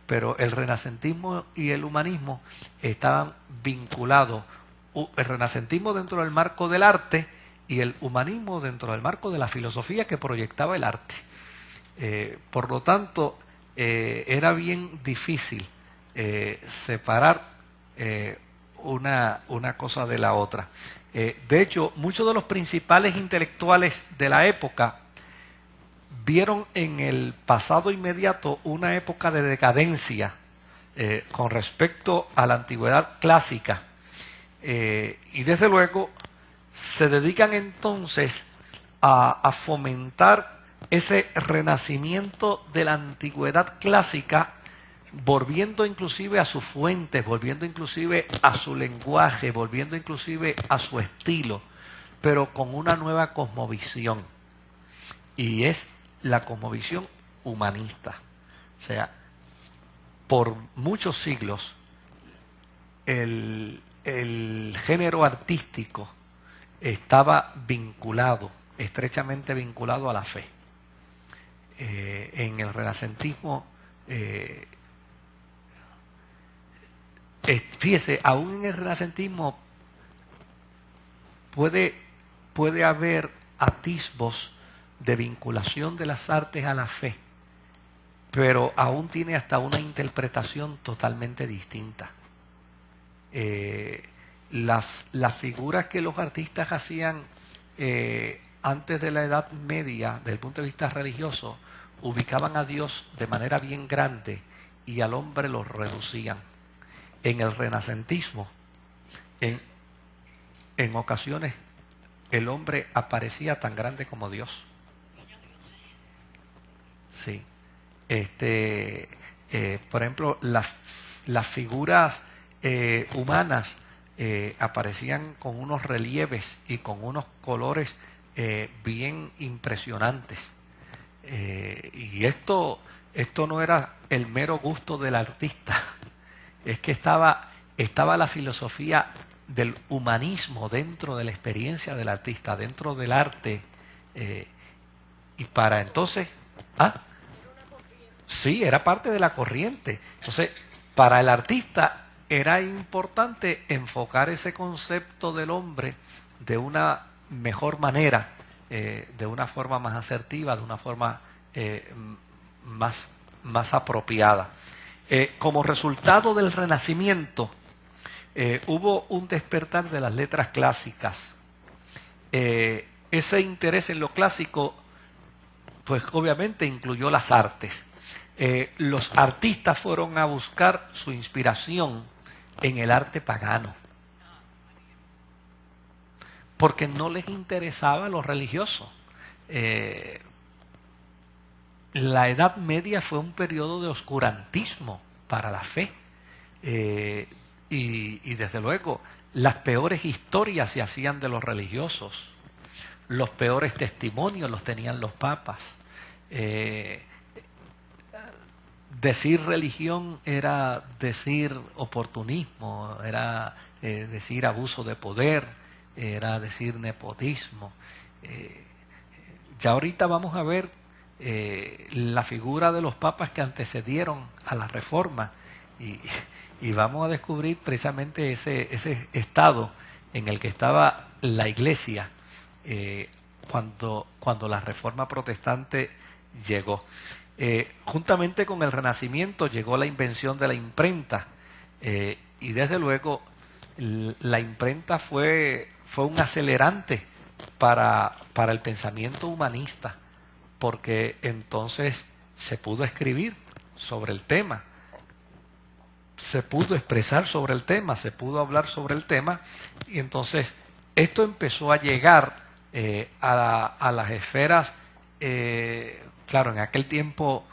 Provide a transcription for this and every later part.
pero el renacentismo y el humanismo estaban vinculados. El renacentismo dentro del marco del arte y el humanismo dentro del marco de la filosofía que proyectaba el arte. Por lo tanto, era bien difícil separar una cosa de la otra. De hecho, muchos de los principales intelectuales de la época vieron en el pasado inmediato una época de decadencia con respecto a la antigüedad clásica. Y desde luego se dedican entonces a fomentar ese renacimiento de la antigüedad clásica, volviendo inclusive a sus fuentes, volviendo inclusive a su lenguaje, volviendo inclusive a su estilo, pero con una nueva cosmovisión, y es la cosmovisión humanista. O sea, por muchos siglos el género artístico estaba vinculado, estrechamente vinculado a la fe. En el renacentismo, fíjese, aún en el renacentismo puede haber atisbos de vinculación de las artes a la fe, pero aún tiene hasta una interpretación totalmente distinta. Las figuras que los artistas hacían antes de la Edad Media, desde el punto de vista religioso, ubicaban a Dios de manera bien grande y al hombre lo reducían. En el renacentismo, en ocasiones, el hombre aparecía tan grande como Dios. Sí. Por ejemplo, las figuras humanas aparecían con unos relieves y con unos colores bien impresionantes. Y esto no era el mero gusto del artista, es que estaba la filosofía del humanismo dentro de la experiencia del artista, dentro del arte. Y para entonces, sí, era parte de la corriente. Entonces, para el artista era importante enfocar ese concepto del hombre de una mejor manera, de una forma más asertiva, de una forma más apropiada. Como resultado del Renacimiento, hubo un despertar de las letras clásicas. Ese interés en lo clásico, pues obviamente incluyó las artes. Los artistas fueron a buscar su inspiración en el arte pagano, porque no les interesaba lo religioso. La Edad Media fue un periodo de oscurantismo para la fe, y desde luego las peores historias se hacían de los religiosos, los peores testimonios los tenían los papas. Decir religión era decir oportunismo, era decir abuso de poder, era decir nepotismo. Ya ahorita vamos a ver la figura de los papas que antecedieron a la Reforma, y vamos a descubrir precisamente ese estado en el que estaba la Iglesia cuando la Reforma protestante llegó. Juntamente con el Renacimiento llegó la invención de la imprenta, y desde luego la imprenta fue un acelerante para el pensamiento humanista, porque entonces se pudo escribir sobre el tema, se pudo expresar sobre el tema, se pudo hablar sobre el tema, y entonces esto empezó a llegar a las esferas. Claro, en aquel tiempo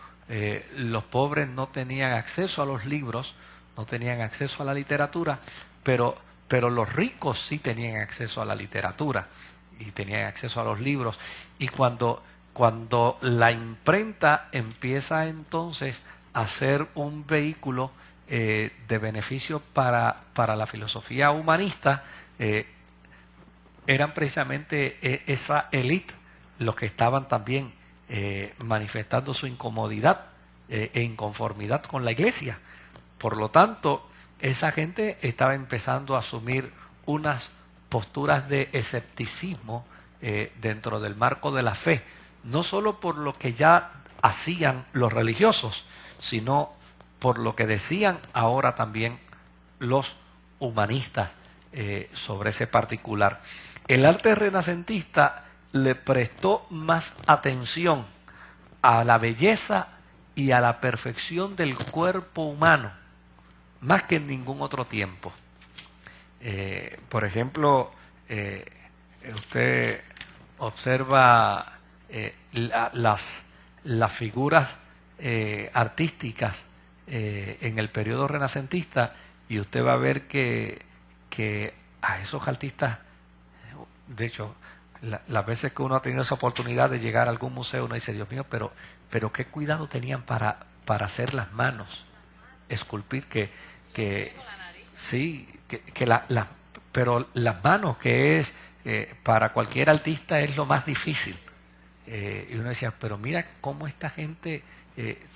los pobres no tenían acceso a los libros, no tenían acceso a la literatura, pero los ricos sí tenían acceso a la literatura y tenían acceso a los libros. Y cuando la imprenta empieza entonces a ser un vehículo de beneficio para la filosofía humanista, eran precisamente esa élite los que estaban también manifestando su incomodidad e inconformidad con la iglesia. Por lo tanto, esa gente estaba empezando a asumir unas posturas de escepticismo dentro del marco de la fe, no solo por lo que ya hacían los religiosos, sino por lo que decían ahora también los humanistas sobre ese particular. El arte renacentista le prestó más atención a la belleza y a la perfección del cuerpo humano, más que en ningún otro tiempo. Por ejemplo, usted observa las figuras artísticas en el periodo renacentista y usted va a ver que a esos artistas, de hecho, las veces que uno ha tenido esa oportunidad de llegar a algún museo, uno dice, Dios mío, pero qué cuidado tenían para hacer las manos, esculpir pero las manos, que es para cualquier artista es lo más difícil. Y uno decía, pero mira cómo esta gente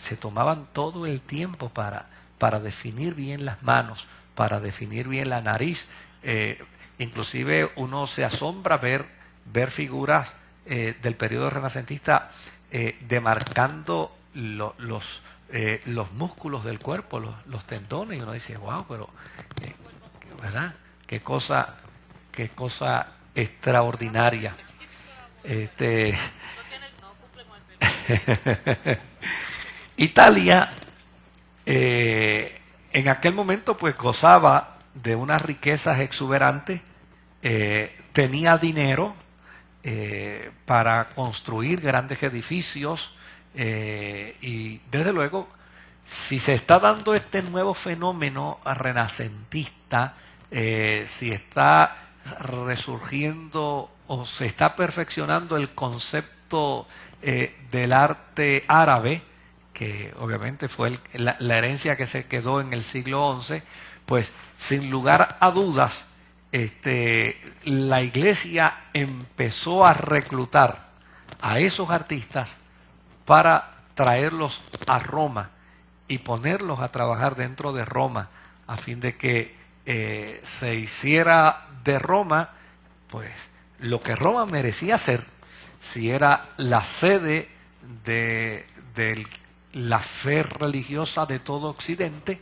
se tomaban todo el tiempo para definir bien las manos, para definir bien la nariz. Inclusive uno se asombra ver figuras del periodo renacentista demarcando los músculos del cuerpo, los tendones, y uno dice, wow, pero ¿verdad? Qué cosa extraordinaria. Italia en aquel momento pues gozaba de unas riquezas exuberantes, tenía dinero para construir grandes edificios, y desde luego, si se está dando este nuevo fenómeno renacentista, si está resurgiendo o se está perfeccionando el concepto del arte árabe, que obviamente fue la herencia que se quedó en el siglo XI, pues sin lugar a dudas, la iglesia empezó a reclutar a esos artistas para traerlos a Roma y ponerlos a trabajar dentro de Roma, a fin de que se hiciera de Roma pues lo que Roma merecía ser, si era la sede de la fe religiosa de todo Occidente,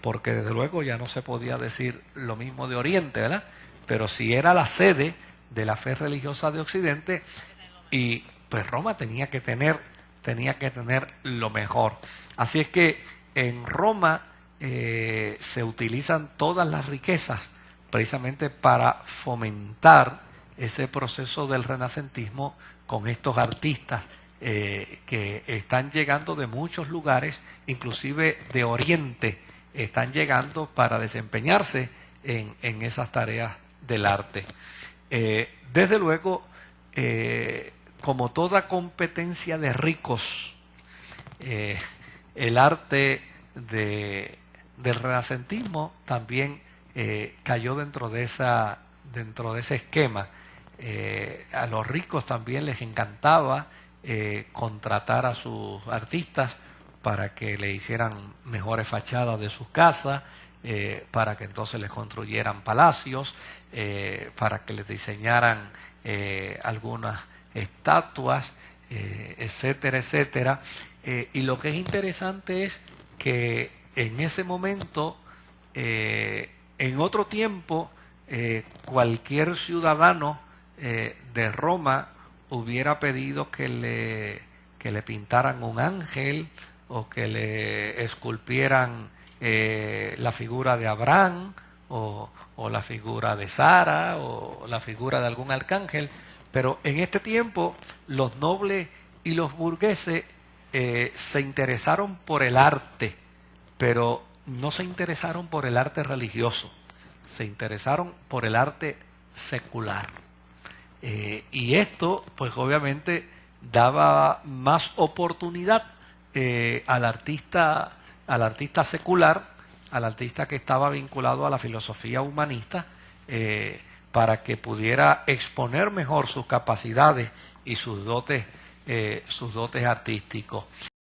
porque desde luego ya no se podía decir lo mismo de Oriente, ¿verdad? Pero si era la sede de la fe religiosa de Occidente, y pues Roma tenía que tener lo mejor. Así es que en Roma se utilizan todas las riquezas precisamente para fomentar ese proceso del renacentismo con estos artistas que están llegando de muchos lugares, inclusive de Oriente, están llegando para desempeñarse en esas tareas del arte. Desde luego, como toda competencia de ricos, el arte del renacentismo también cayó dentro de ese esquema. A los ricos también les encantaba contratar a sus artistas para que le hicieran mejores fachadas de sus casas, para que entonces les construyeran palacios, para que les diseñaran algunas estatuas, etcétera, etcétera. Y lo que es interesante es que en ese momento, en otro tiempo, cualquier ciudadano de Roma hubiera pedido que le pintaran un ángel o que le esculpieran la figura de Abraham o la figura de Sara o la figura de algún arcángel. Pero en este tiempo los nobles y los burgueses se interesaron por el arte, pero no se interesaron por el arte religioso, se interesaron por el arte secular. Y esto, pues obviamente, daba más oportunidad al artista secular, al artista que estaba vinculado a la filosofía humanista, para que pudiera exponer mejor sus capacidades y sus dotes artísticos.